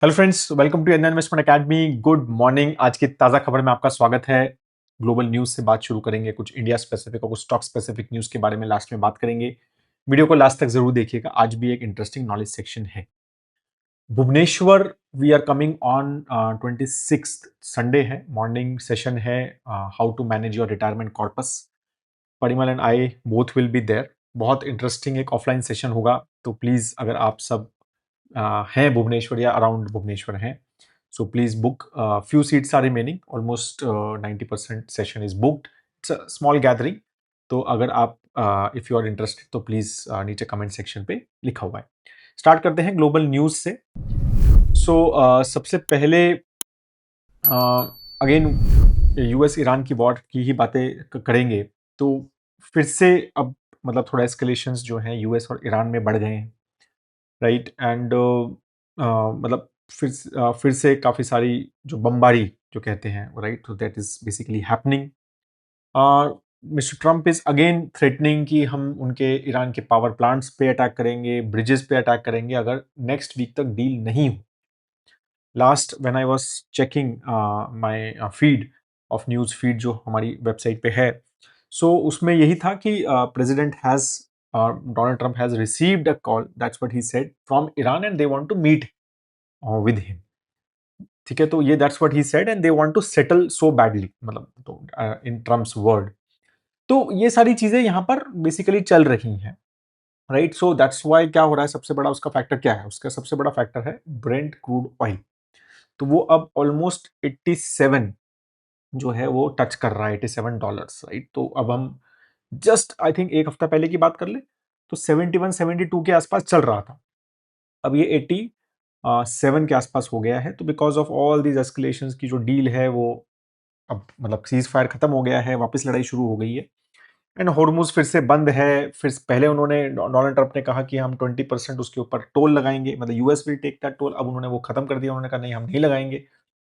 Hello friends, welcome to Indian Investment Academy. Good morning. आज की ताज़ा खबर में आपका स्वागत है। ग्लोबल न्यूज़ से बात शुरू करेंगे। कुछ इंडिया स्पेसिफिक और कुछ स्टॉक स्पेसिफिक न्यूज़ के बारे में लास्ट में बात करेंगे। वीडियो को लास्ट तक जरूर देखिएगा। आज भी एक इंटरेस्टिंग नॉलेज सेक्शन है। Bhubaneswar we are coming on 26 Sunday है, मॉर्निंग सेशन है। How to manage your retirement corpus. Parimal and I both will be there. बहुत इंटरेस्टिंग एक ऑफलाइन सेशन होगा, तो प्लीज़ अगर आप सब हैं भुवनेश्वर या अराउंड भुवनेश्वर हैं, so please book. Few seats are remaining, almost 90% session is booked. It's a small gathering. तो अगर आप इफ यू आर इंटरेस्टेड तो प्लीज नीचे कमेंट सेक्शन पे लिखा हुआ है। स्टार्ट करते हैं ग्लोबल न्यूज से। सबसे पहले अगेन यूएस ईरान की वॉर की ही बातें करेंगे। तो फिर से अब मतलब थोड़ा एस्केलेशंस जो हैं यूएस और ईरान में बढ़ गए हैं, राइट। एंड मतलब फिर से काफ़ी सारी जो बमबारी जो कहते हैं, राइट, तो that is basically happening. Mister Trump is again threatening कि हम उनके ईरान के पावर प्लांट्स पे अटैक करेंगे, ब्रिजेस पे अटैक करेंगे अगर नेक्स्ट वीक तक डील नहीं हो। Last when I was checking my feed of news feed जो हमारी वेबसाइट पे है, उसमें यही था कि president has Donald Trump has received a call, that's what he said, from Iran and they want to meet with him. ठीक है, तो ये that's what he said and they want to settle so badly, मतलब तो इन Trump's word. तो ये सारी चीजें यहाँ पर बेसिकली चल रही हैं, राइट। सो दैट्स व्हाई क्या हो रहा है, सबसे बड़ा उसका फैक्टर क्या है? उसका सबसे बड़ा फैक्टर है ब्रेंट क्रूड ऑयल। तो वो अब ऑलमोस्ट 87 जो है वो टच कर रहा है, $87, राइट। तो अब हम जस्ट आई थिंक एक हफ्ता पहले की बात कर ले तो 71 72 के आसपास चल रहा था। अब ये 87 के आसपास हो गया है। तो बिकॉज ऑफ ऑल दीज एस्केलेशंस की जो डील है वो अब मतलब सीज फायर खत्म हो गया है, वापस लड़ाई शुरू हो गई है। एंड होर्मुज फिर से बंद है। फिर पहले उन्होंने डोनाल्ड ट्रंप ने कहा कि हम 20% उसके ऊपर टोल लगाएंगे, मतलब US will take that toll. अब उन्होंने वो खत्म कर दिया, उन्होंने कहा नहीं हम नहीं लगाएंगे,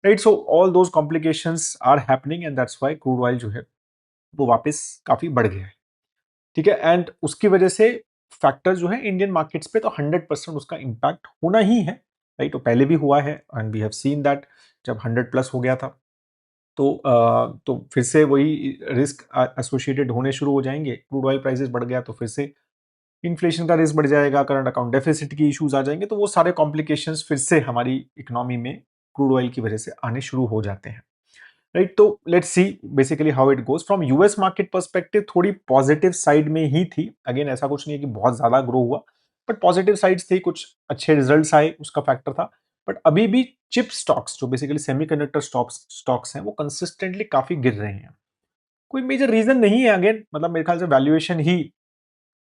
right. So all those complications are happening and that's why crude oil जो है वो वापस काफी बढ़ गया है। ठीक है, एंड उसकी वजह से फैक्टर जो है इंडियन मार्केट्स पे तो 100% उसका इम्पैक्ट होना ही है, राइट। तो पहले भी हुआ है and we have seen that जब 100 प्लस हो गया था। तो फिर से वही रिस्क एसोसिएटेड होने शुरू हो जाएंगे। क्रूड ऑयल प्राइसेस बढ़ गया तो फिर से इन्फ्लेशन का रिस्क बढ़ जाएगा, करंट अकाउंट डेफिसिट की इश्यूज आ जाएंगे। तो वो सारे कॉम्प्लिकेशंस फिर से हमारी इकोनॉमी में क्रूड ऑयल की वजह से आने शुरू हो जाते हैं, राइट। तो let's see basically how it goes from US market perspective. थोड़ी पॉजिटिव साइड में ही थी। अगेन ऐसा कुछ नहीं है कि बहुत ज्यादा ग्रो हुआ, बट पॉजिटिव साइड्स थी, कुछ अच्छे रिजल्ट्स आए, उसका फैक्टर था। बट अभी भी चिप स्टॉक्स जो बेसिकली सेमीकंडक्टर स्टॉक्स हैं वो कंसिस्टेंटली काफी गिर रहे हैं। कोई मेजर रीजन नहीं है, अगेन मतलब मेरे ख्याल से वैल्यूएशन ही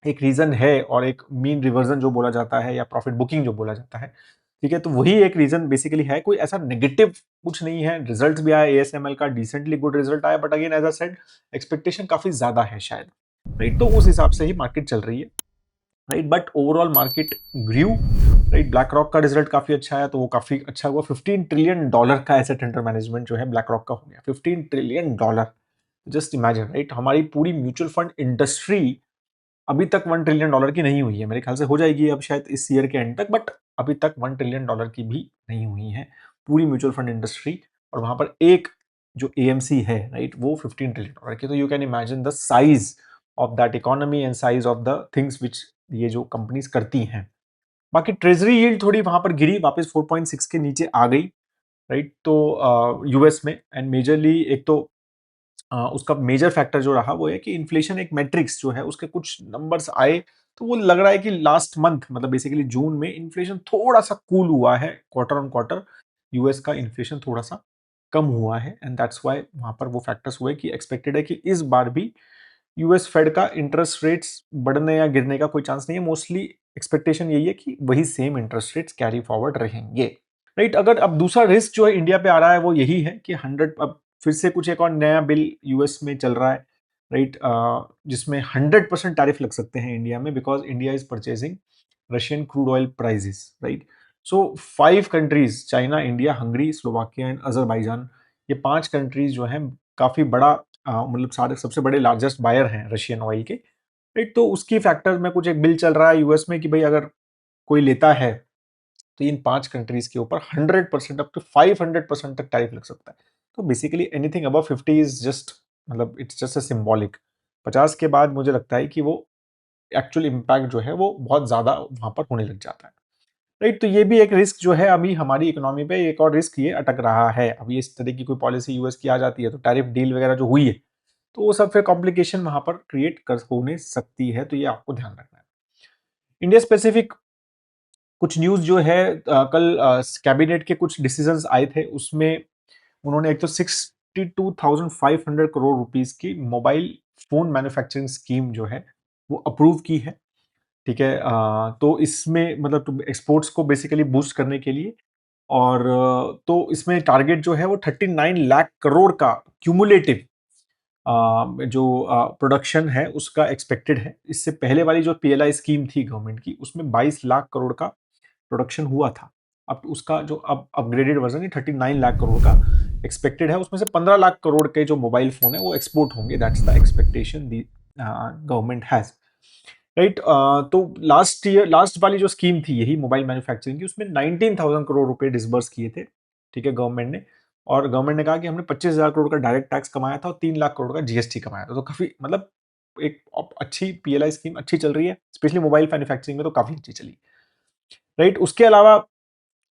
एक रीजन है, और एक मीन रिवर्जन जो बोला जाता है या प्रॉफिट बुकिंग जो बोला जाता है, ठीक है, तो वही एक रीजन बेसिकली है। कोई ऐसा नेगेटिव कुछ नहीं है। रिजल्ट्स भी आया एएसएमएल का, डिसेंटली गुड रिजल्ट आया, but again as I said expectation काफी ज्यादा है शायद, राइट। तो उस हिसाब से ही मार्केट चल रही है, right. But overall market grew, right. BlackRock का रिजल्ट काफी अच्छा है, तो वो काफी अच्छा हुआ। $15 ट्रिलियन का एसेट अंडर मैनेजमेंट जो है ब्लैक रॉक का हो गया, $15 ट्रिलियन। Just imagine, right. हमारी पूरी म्यूचुअल फंड इंडस्ट्री अभी तक $1 ट्रिलियन की नहीं हुई है। मेरे ख्याल से हो जाएगी अब शायद इस ईयर के एंड तक, बट अभी तक $1 ट्रिलियन की भी नहीं हुई है पूरी म्यूचुअल फंड इंडस्ट्री। और वहां पर एक जो एएमसी है, राइट, वो $15 ट्रिलियन की। तो you can imagine the size of that economy and size of the things which ये जो कंपनीज करती हैं। बाकी ट्रेजरी यील्ड थोड़ी वहां पर गिरी, वापस 4.6 के नीचे आ गई, राइट। तो यूएस में एंड मेजरली एक तो उसका मेजर फैक्टर जो रहा वो है कि इन्फ्लेशन एक मैट्रिक्स जो है उसके कुछ नंबर्स आए, तो वो लग रहा है कि लास्ट मंथ मतलब बेसिकली जून में इन्फ्लेशन थोड़ा सा कूल हुआ है। क्वार्टर ऑन क्वार्टर यूएस का इन्फ्लेशन थोड़ा सा कम हुआ है, एंड दैट्स व्हाई वहां पर वो फैक्टर्स हुए कि एक्सपेक्टेड है कि इस बार भी यूएस फेड का इंटरेस्ट रेट्स बढ़ने या गिरने का कोई चांस नहीं है। मोस्टली एक्सपेक्टेशन यही है कि वही same interest rates carry forward रहेंगे, राइट। अगर अब दूसरा रिस्क जो है इंडिया पे आ रहा है वो यही है कि 100 अब फिर से कुछ एक और नया बिल यूएस में चल रहा है, राइट, जिसमें 100% टैरिफ लग सकते हैं इंडिया में, because India is purchasing Russian crude oil prices, right. So 5 countries, China, India, Hungary, Slovakia and Azerbaijan, ये 5 कंट्रीज जो हैं काफी बड़ा मतलब सारे सबसे बड़े लार्जेस्ट बायर हैं रशियन ऑयल के, राइट। तो उसकी फैक्टर में कुछ एक बिल चल रहा है यूएस में कि भाई अगर कोई लेता है तो इन 5 कंट्रीज़ के ऊपर 100% अप टू 500% तक टैरिफ लग सकता है। तो basically anything above 50 is just मतलब इट्स जस्ट अ सिंबॉलिक। 50 के बाद मुझे लगता है कि वो एक्चुअल इम्पैक्ट जो है वो बहुत ज़्यादा वहाँ पर होने लग जाता है। राइट? तो ये भी एक रिस्क जो है अभी हमारी इकोनॉमी पे एक और रिस्क ये अटक रहा है। अभी इस तरह की कोई पॉलिसी यूएस की आ जाती है तो टैरिफ डील वगैरह जो हुई है, तो वो सब फिर कॉम्प्लिकेशन वहाँ पर क्रिएट कर होने सकती है, तो ये आपको ध्यान रखना है। इंडिया स्पेसिफिक कुछ न्यूज़ जो है कल कैबिनेट के कुछ डिसीजंस आए थे, उसमें उन्होंने एक तो 62,500 करोड़ रुपीस की मोबाइल फ़ोन मैन्युफैक्चरिंग स्कीम जो है, वो अप्रूव की है, ठीक है? तो इसमें मतलब एक्सपोर्ट्स को बेसिकली बूस्ट करने के लिए और तो इसमें टारगेट जो है वो 39 लाख करोड़ का क्यूमुलेटिव जो प्रोडक्शन है उसका एक्सपेक्टेड है। इससे पहले वाली जो पीएलआई स्कीम थी गवर्नमेंट की, उसमें 22 लाख करोड़ का प्रोडक्शन हुआ था। अब उसका जो अब अपग्रेडेड वर्जन है 39 लाख करोड़ का एक्सपेक्टेड है। उसमें से 15 लाख करोड़ के जो मोबाइल फोन है वो एक्सपोर्ट होंगे। That's the expectation the government has. Right? तो लास्ट वाली जो स्कीम थी यही मोबाइल मैन्युफैक्चरिंग की, उसमें 19,000 करोड़ रुपए डिसबर्स किए थे, ठीक है, गवर्नमेंट ने। और गवर्नमेंट ने कहा कि हमने 25,000 करोड़ का डायरेक्ट टैक्स कमाया था और 3 लाख करोड़ का जीएसटी कमाया था। तो काफी मतलब एक अच्छी पीएलआई स्कीम अच्छी चल रही है, स्पेशली मोबाइल मैन्युफैक्चरिंग में तो काफी अच्छी चली। राइट? उसके अलावा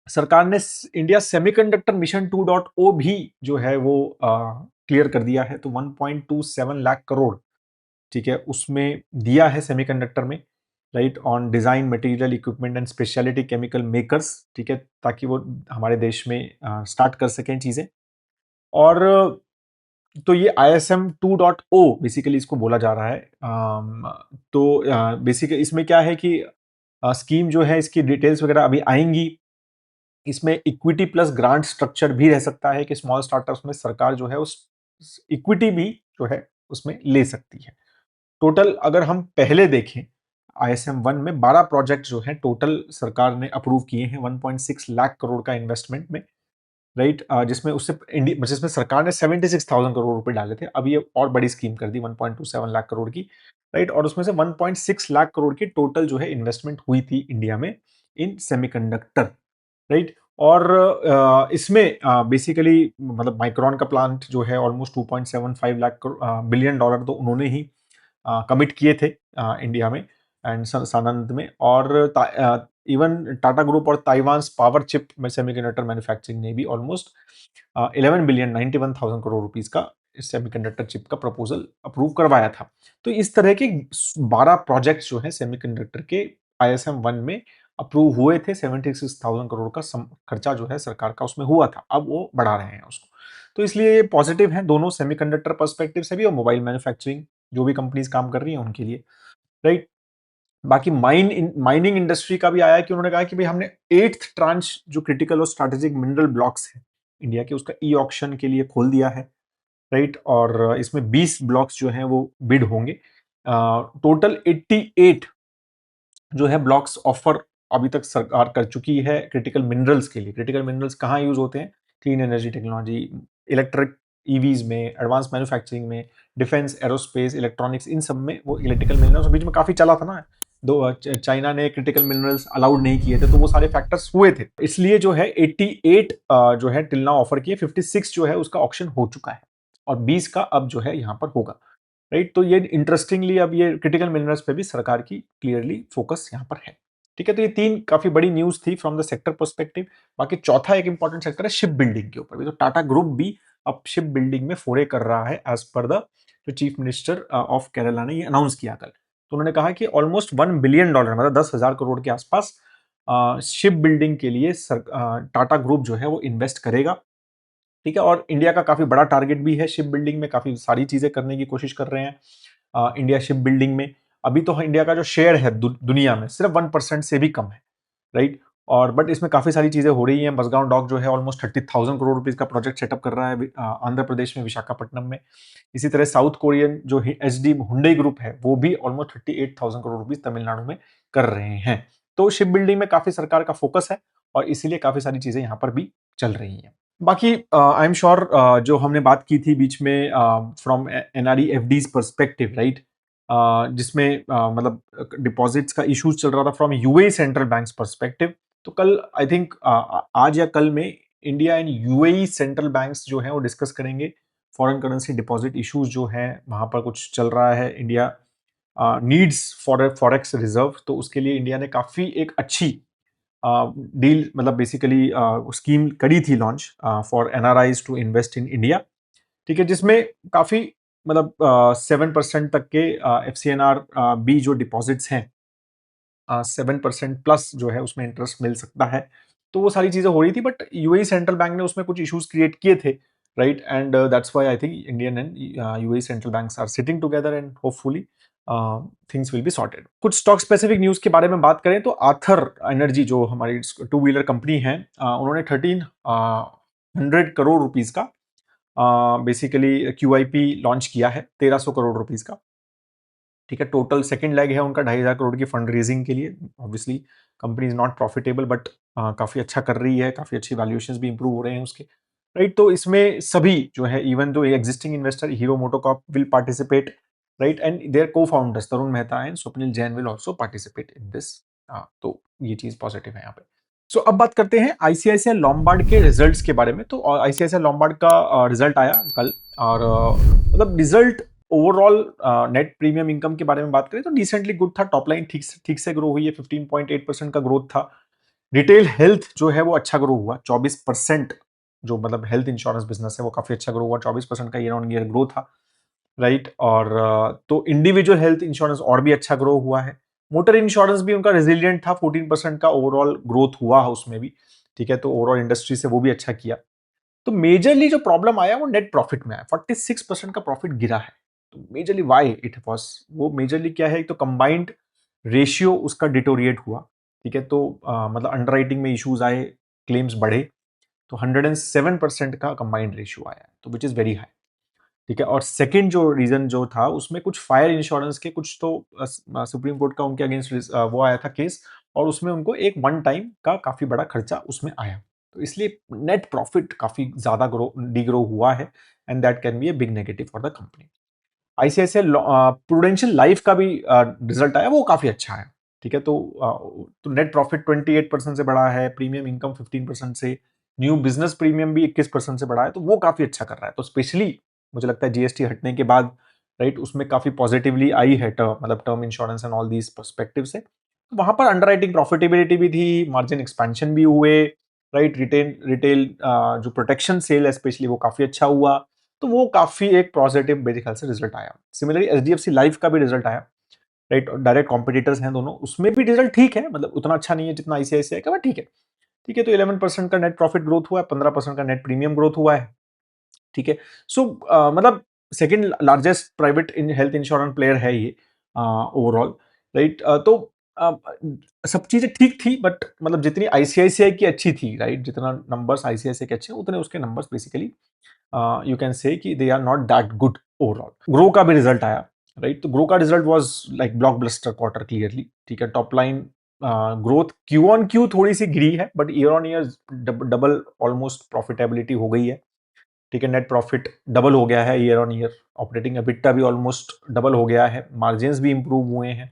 सरकार ने इंडिया सेमीकंडक्टर मिशन 2.0 भी जो है वो क्लियर कर दिया है। तो 1.27 लाख करोड़, ठीक है, उसमें दिया है सेमीकंडक्टर में, right, on design material equipment and speciality chemical makers, ठीक है, ताकि वो हमारे देश में स्टार्ट कर सकें चीजें। और तो ये ISM 2.0 बेसिकली इसको बोला जा रहा है। तो बेसिकली इसमें क्या है कि स्कीम जो है इसकी डिटेल्स वगैरह अभी आएंगी। इसमें इक्विटी प्लस ग्रांट स्ट्रक्चर भी रह सकता है कि स्मॉल स्टार्टअप्स में सरकार जो है उस इक्विटी भी जो है उसमें ले सकती है। टोटल अगर हम पहले देखें ISM 1 में 12 प्रोजेक्ट जो है टोटल सरकार ने अप्रूव किए हैं 1.6 लाख करोड़ का इन्वेस्टमेंट में, राइट? जिसमें सरकार ने 76,000 करोड़ रुपए डाले थे। अब ये और बड़ी स्कीम कर दी 1.27 लाख करोड़ की, राइट? और उसमें से 1.6 लाख करोड़ की टोटल जो है इन्वेस्टमेंट हुई थी इंडिया में इन सेमीकंडक्टर, राइट? और इसमें बेसिकली मतलब माइक्रोन का प्लांट जो है ऑलमोस्ट 2.75 लाख बिलियन डॉलर तो उन्होंने ही कमिट किए थे इंडिया में एंड सानंद में। और इवन टाटा ग्रुप और ताइवान पावर चिप में सेमीकंडक्टर मैन्युफैक्चरिंग ने भी ऑलमोस्ट 11 बिलियन 91,000 करोड़ रुपीस का सेमीकंडक्टर चिप का प्रपोजल अप्रूव करवाया था। तो इस तरह के 12 प्रोजेक्ट्स जो हैं सेमीकंडक्टर के ISM 1 में अप्रूव हुए थे। 76,000 करोड़ का खर्चा जो है सरकार का उसमें हुआ था। अब वो बढ़ा रहे हैं उसको। तो इसलिए ये पॉजिटिव है दोनों सेमीकंडक्टर पर्सपेक्टिव से भी और मोबाइल मैन्युफैक्चरिंग जो भी कंपनीज काम कर रही हैं उनके लिए, राइट? बाकी माइनिंग इंडस्ट्री का भी आया है कि उन्होंने कहा कि भाई हमने 8th ट्रांच जो क्रिटिकल और स्ट्रैटेजिक मिनरल ब्लॉक्स है इंडिया के, उसका ई ऑक्शन के लिए खोल दिया है, राइट? और इसमें 20 ब्लॉक्स जो हैं वो बिड होंगे। टोटल 88 जो है ब्लॉक्स ऑफर अभी तक सरकार कर चुकी है क्रिटिकल मिनरल्स के लिए। क्रिटिकल मिनरल्स कहाँ यूज होते हैं? Clean energy technology, electric EVs में, एडवांस मैन्युफैक्चरिंग में, डिफेंस, एरोस्पेस, इलेक्ट्रॉनिक्स, इन सब में वो क्रिटिकल मिनरल्स बीच में काफी चला था ना। चाइना ने क्रिटिकल मिनरल्स अलाउड नहीं किए थे, तो वो सारे फैक्टर्स हुए थे। इसलिए जो है 88 जो है टिल नाउ ऑफर किए, 56 जो है उसका ऑक्शन हो चुका है और 20 का अब जो है यहाँ पर होगा, राइट? तो ये इंटरेस्टिंगली अब ये क्रिटिकल मिनरल्स पे भी सरकार की क्लियरली फोकस यहाँ पर है, ठीक है? तो ये 3 काफी बड़ी न्यूज थी फ्रॉम द सेक्टर पर्सपेक्टिव। बाकी चौथा एक इंपॉर्टेंट सेक्टर है शिप बिल्डिंग के ऊपर भी। तो टाटा ग्रुप भी अब शिप बिल्डिंग में फोड़े कर रहा है एज पर द जो चीफ मिनिस्टर ऑफ केरला ने ये अनाउंस किया कल। तो उन्होंने कहा कि ऑलमोस्ट $1 बिलियन मतलब 10,000 करोड़ के आसपास शिप बिल्डिंग के लिए टाटा ग्रुप जो है वो इन्वेस्ट करेगा, ठीक है? और इंडिया का काफी बड़ा टारगेट भी है शिप बिल्डिंग में, काफी सारी चीजें करने की कोशिश कर रहे हैं इंडिया शिप बिल्डिंग में। अभी तो इंडिया का जो शेयर है दुनिया में सिर्फ 1% से भी कम है, राइट? और बट इसमें काफी सारी चीजें हो रही हैं। मजगांव डॉक जो है ऑलमोस्ट 30,000 करोड़ रुपीज का प्रोजेक्ट सेटअप कर रहा है आंध्र प्रदेश में, विशाखापट्टनम में। इसी तरह साउथ कोरियन जो एचडी हुंडई ग्रुप है वो भी ऑलमोस्ट 38,000 करोड़ रुपीज तमिलनाडु में कर रहे हैं। तो शिप बिल्डिंग में काफी सरकार का फोकस है और इसीलिए काफी सारी चीजें यहाँ पर भी चल रही हैं। बाकी आई एम श्योर जो हमने बात की थी बीच में from NRE FDs perspective, right, जिसमें मतलब डिपॉजिट्स का इश्यूज चल रहा था from UA central banks perspective, तो कल आई थिंक आज या कल में India and UAE central banks जो हैं वो डिस्कस करेंगे फॉरेन करेंसी डिपॉजिट इश्यूज जो हैं, वहाँ पर कुछ चल रहा है। India needs for forex reserve, तो उसके लिए इंडिया ने काफ़ी एक अच्छी डील मतलब बेसिकली स्कीम करी थी launch for NRIs to invest in India. ठीक है, जिसमें काफ़ी मतलब 7% तक के F C N R B जो डिपॉजिट्स हैं 7% प्लस जो है उसमें इंटरेस्ट मिल सकता है। तो वो सारी चीज़ें हो रही थी, बट यूएई सेंट्रल बैंक ने उसमें कुछ इश्यूज क्रिएट किए थे, right? And that's why I think Indian and UAE central banks are sitting together and hopefully things will be sorted. कुछ स्टॉक स्पेसिफिक न्यूज के बारे में बात करें तो आर्थर एनर्जी जो हमारी टू व्हीलर कंपनी है, उन्होंने 1300 करोड़ रुपीज का बेसिकली क्यूआईपी लॉन्च किया है, 1300 करोड़ रुपीज का। ठीक है, टोटल सेकंड लेग है उनका 2,500 करोड़ की फंड रेजिंग के लिए। Obviously company is not profitable, but काफ़ी अच्छा कर रही है, काफ़ी अच्छी वैल्यूएशंस भी इंप्रूव हो रहे हैं उसके, राइट? तो इसमें सभी जो है, even though existing investor Hero MotoCorp will participate, right? And their co founders Tarun Mehta and Swapnil Jain will also participate in this. तो ये चीज पॉजिटिव है यहाँ पे। सो अब बात करते हैं आईसीआईसीआई लॉम्बार्ड के रिजल्ट्स के बारे में। तो आईसीआईसीआई लॉम्बार्ड का रिजल्ट आया कल, और मतलब result overall net premium income के बारे में बात करें तो डिसेंटली गुड था। टॉप लाइन ठीक से ग्रो हुई है, 15.8% का ग्रोथ था। रिटेल हेल्थ जो है वो अच्छा ग्रो हुआ, 24%। जो मतलब हेल्थ इंश्योरेंस बिजनेस है वो काफी अच्छा ग्रो हुआ, 24% का ईयर ऑन ईयर ग्रो था, राइट? और तो इंडिविजुअल हेल्थ इंश्योरेंस और भी अच्छा ग्रो हुआ है। मोटर इंश्योरेंस भी उनका रेजिलियंट था, 14% का ओवरऑल ग्रोथ हुआ है उसमें भी। ठीक है, तो ओवरऑल इंडस्ट्री से वो भी अच्छा किया। तो मेजरली जो प्रॉब्लम आया वो नेट प्रॉफिट में आया, 46% का प्रॉफिट गिरा है। तो मेजरली वाई इट वॉज, वो मेजरली क्या है, तो कंबाइंड रेशियो उसका डिटोरिएट हुआ। ठीक है, तो मतलब अंडरराइटिंग में इश्यूज आए, क्लेम्स बढ़े, तो 107% का कंबाइंड रेशियो आया, तो विच इज वेरी हाई। ठीक है, और सेकंड जो रीजन जो था उसमें कुछ फायर इंश्योरेंस के कुछ तो सुप्रीम कोर्ट का उनके अगेंस्ट वो आया था केस, और उसमें उनको एक वन टाइम का काफी बड़ा खर्चा उसमें आया। तो इसलिए नेट प्रॉफिट काफी ज्यादा ग्रो डिग्रो हुआ है, and that can be a big negative for the company. ICICI prudential life का भी रिजल्ट आया, वो काफी अच्छा है। ठीक है, तो नेट प्रॉफिट 28% से बढ़ा है, प्रीमियम इनकम 15% से, न्यू बिजनेस प्रीमियम भी 21% से बढ़ा है, तो वो काफी अच्छा कर रहा है। तो स्पेशली मुझे लगता है जीएसटी हटने के बाद, राइट, उसमें काफी पॉजिटिवली आई है मतलब term insurance and all these perspective से। तो वहां पर अंडरराइटिंग प्रॉफिटेबिलिटी भी थी, मार्जिन एक्सपेंशन भी हुए, राइट? रिटेल रिटेल जो प्रोटेक्शन सेल है स्पेशली वो काफी अच्छा हुआ। तो वो काफी एक पॉजिटिव मेरे ख्याल से रिजल्ट आया। सिमिलरली एचडीएफसी लाइफ का भी रिजल्ट आया, राइट? डायरेक्ट कॉम्पिटिटर्स हैं दोनों, उसमें भी रिजल्ट ठीक है, मतलब उतना अच्छा नहीं है जितना आईसीआईसीआई का, बट ठीक है। ठीक है, तो 11% का नेट प्रॉफिट ग्रोथ हुआ है, 15% का नेट प्रीमियम ग्रोथ हुआ है। ठीक है, सो मतलब second largest private in health insurance player है ये ओवरऑल, राइट? तो अ, सब चीजें ठीक थी, बट मतलब जितनी आईसीआईसीआई की अच्छी थी, राइट, जितना नंबर्स आईसीआईसीआई के अच्छे उतने उसके numbers basically you can say कि they are not that good overall. Groww का भी रिजल्ट आया, राइट? तो ग्रो का result was like blockbuster quarter clearly. ठीक है, top line growth Q on Q थोड़ी सी गिरी है, but year on year double almost profitability हो गई है। ठीक है, नेट प्रॉफिट डबल हो गया है year on year, operating EBITDA भी ऑलमोस्ट डबल हो गया है, मार्जिन्स भी इंप्रूव हुए हैं,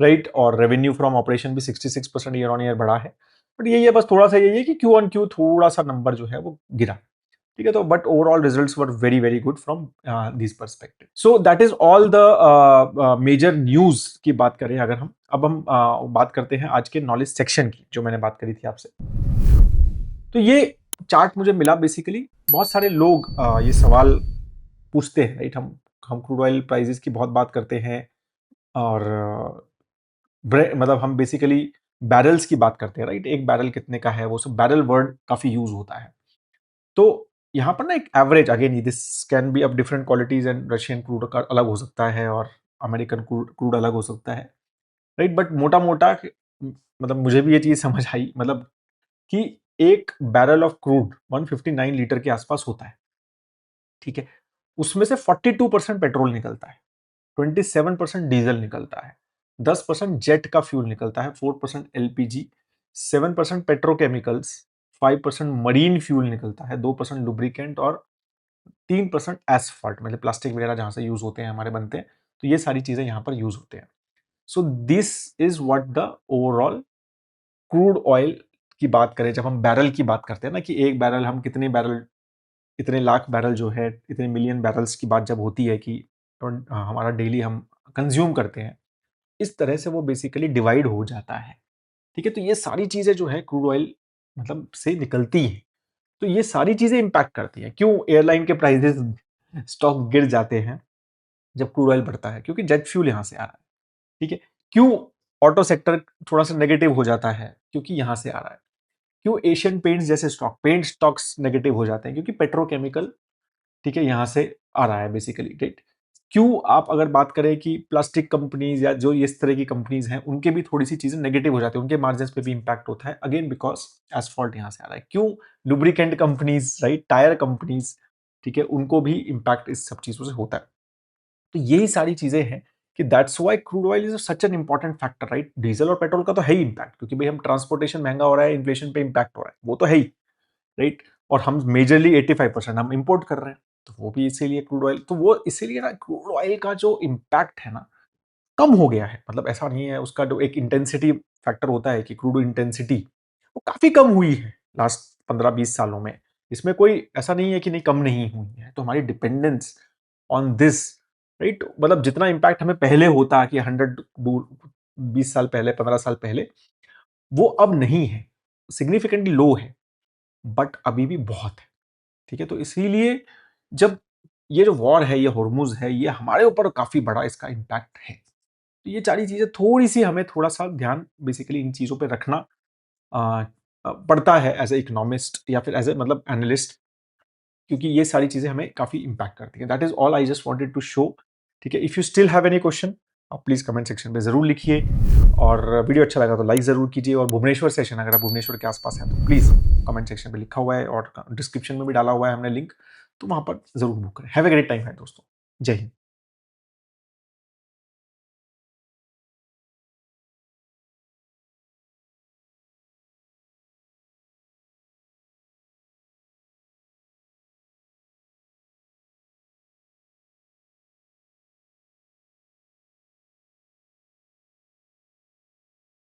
राइट? और रेवेन्यू फ्रॉम ऑपरेशन भी 66% ईयर ऑन ईयर बढ़ा है। बट यही है, बस थोड़ा सा यही है कि क्यू ऑन क्यू थोड़ा सा नंबर जो है वो गिरा। ठीक है, तो but overall results were very very good from this perspective. So that is all the major news की बात करें अगर हम, अब हम बात करते हैं आज के नॉलेज सेक्शन की, जो मैंने बात करी थी आपसे। तो ये चार्ट मुझे मिला बेसिकली, बहुत सारे लोग ये सवाल पूछते हैं, राइट? हम क्रूड ऑयल प्राइसेस की बहुत बात करते हैं, और मतलब हम बेसिकली बैरल्स की बात करते हैं, राइट? एक बैरल कितने का है, वो सब बैरल वर्ड काफी यूज होता है। तो यहाँ पर ना एक average, again this can be of different qualities, and Russian crude का अलग हो सकता है और अमेरिकन क्रूड अलग हो सकता है, राइट? बट मोटा मोटा मतलब मुझे भी ये चीज समझ आई, मतलब कि एक बैरल ऑफ क्रूड 159 लीटर के आसपास होता है। ठीक है, उसमें से 42% पेट्रोल निकलता है, 27% डीजल निकलता है, 10% जेट का फ्यूल निकलता है, 4% एलपीजी, 7% पेट्रोकेमिकल्स, 5% मरीन फ्यूल निकलता है, 2% लुब्रिकेंट, और 3% एसफॉल्ट, मतलब प्लास्टिक वगैरह जहां से यूज होते हैं हमारे बनते हैं। तो ये सारी चीजें यहाँ पर यूज होते हैं। So this is what the overall crude oil की बात करें, जब हम बैरल की बात करते हैं ना कि एक बैरल हम कितने बैरल, इतने लाख बैरल जो है, इतने मिलियन बैरल्स की बात जब होती है कि हमारा डेली हम कंज्यूम करते हैं, इस तरह से वो बेसिकली डिवाइड हो जाता है। ठीक है, तो ये सारी चीजें जो है क्रूड ऑयल मतलब से निकलती हैं, तो ये सारी चीजें इंपैक्ट करती हैं। क्यों एयरलाइन के प्राइसेस स्टॉक गिर जाते हैं जब क्रूड ऑयल बढ़ता है? क्योंकि जेट फ्यूल यहां से आ रहा है। ठीक है, क्यों ऑटो सेक्टर थोड़ा सा नेगेटिव हो जाता है? क्योंकि यहां से आ रहा है। क्यों एशियन पेंट्स जैसे स्टॉक, पेंट स्टॉक्स नेगेटिव हो जाते हैं? क्योंकि पेट्रोकेमिकल, ठीक है, यहां से आ रहा है बेसिकली, राइट। क्यों आप अगर बात करें कि प्लास्टिक कंपनीज या जो इस तरह की कंपनीज हैं, उनके भी थोड़ी सी चीजें नेगेटिव हो जाती है, उनके मार्जिन पे भी इंपैक्ट होता है, अगेन बिकॉज एसफॉल्ट यहां से आ रहा है। क्यों lubricant companies, right, tyre companies, ठीक है, उनको भी इंपैक्ट इस सब चीजों से होता है। तो यही सारी चीजें हैं कि that's why crude oil is such an important factor, right. Diesel और पेट्रोल का तो है ही इंपैक्ट, क्योंकि भाई हम ट्रांसपोर्टेशन महंगा हो रहा है, इन्फ्लेशन पे इंपैक्ट हो रहा है, वो तो है ही, राइट। और हम मेजरली 85% हम इंपोर्ट कर रहे हैं, तो वो भी इसीलिए क्रूड ऑयल, तो वो इसीलिए ना क्रूड ऑयल का जो इम्पैक्ट है ना कम हो गया है। मतलब ऐसा नहीं है, उसका जो एक इंटेंसिटी फैक्टर होता है कि क्रूड इंटेंसिटी, वो काफी कम हुई है लास्ट 15-20 सालों में। इसमें कोई ऐसा नहीं है कि नहीं कम नहीं हुई है, तो हमारी डिपेंडेंस ऑन दिस, राइट, मतलब जितना इम्पैक्ट हमें पहले होता कि 20 साल पहले, 15 साल पहले, वो अब नहीं है, सिग्निफिकेंटली लो है, बट अभी भी बहुत है। ठीक है, तो इसीलिए जब ये जो वॉर है, ये हॉर्मुज है, ये हमारे ऊपर काफी बड़ा इसका इम्पैक्ट है। तो ये सारी चीजें थोड़ी सी हमें थोड़ा सा ध्यान बेसिकली इन चीजों पे रखना पड़ता है एज ए इकोनॉमिस्ट या फिर एज ए मतलब एनालिस्ट, क्योंकि ये सारी चीजें हमें काफी इंपैक्ट करती हैं। That is all I just wanted to show. ठीक है, if you still have any question, आप प्लीज कमेंट सेक्शन में जरूर लिखिए, और वीडियो अच्छा लगा तो लाइक जरूर कीजिए। और भुवनेश्वर सेशन, अगर आप भुवनेश्वर के आसपास हैं तो प्लीज कमेंट सेक्शन में लिखा हुआ है, और डिस्क्रिप्शन में भी डाला हुआ है हमने लिंक, तो वहां पर जरूर बुक करें। हैव ए ग्रेट टाइम है दोस्तों, जय हिंद।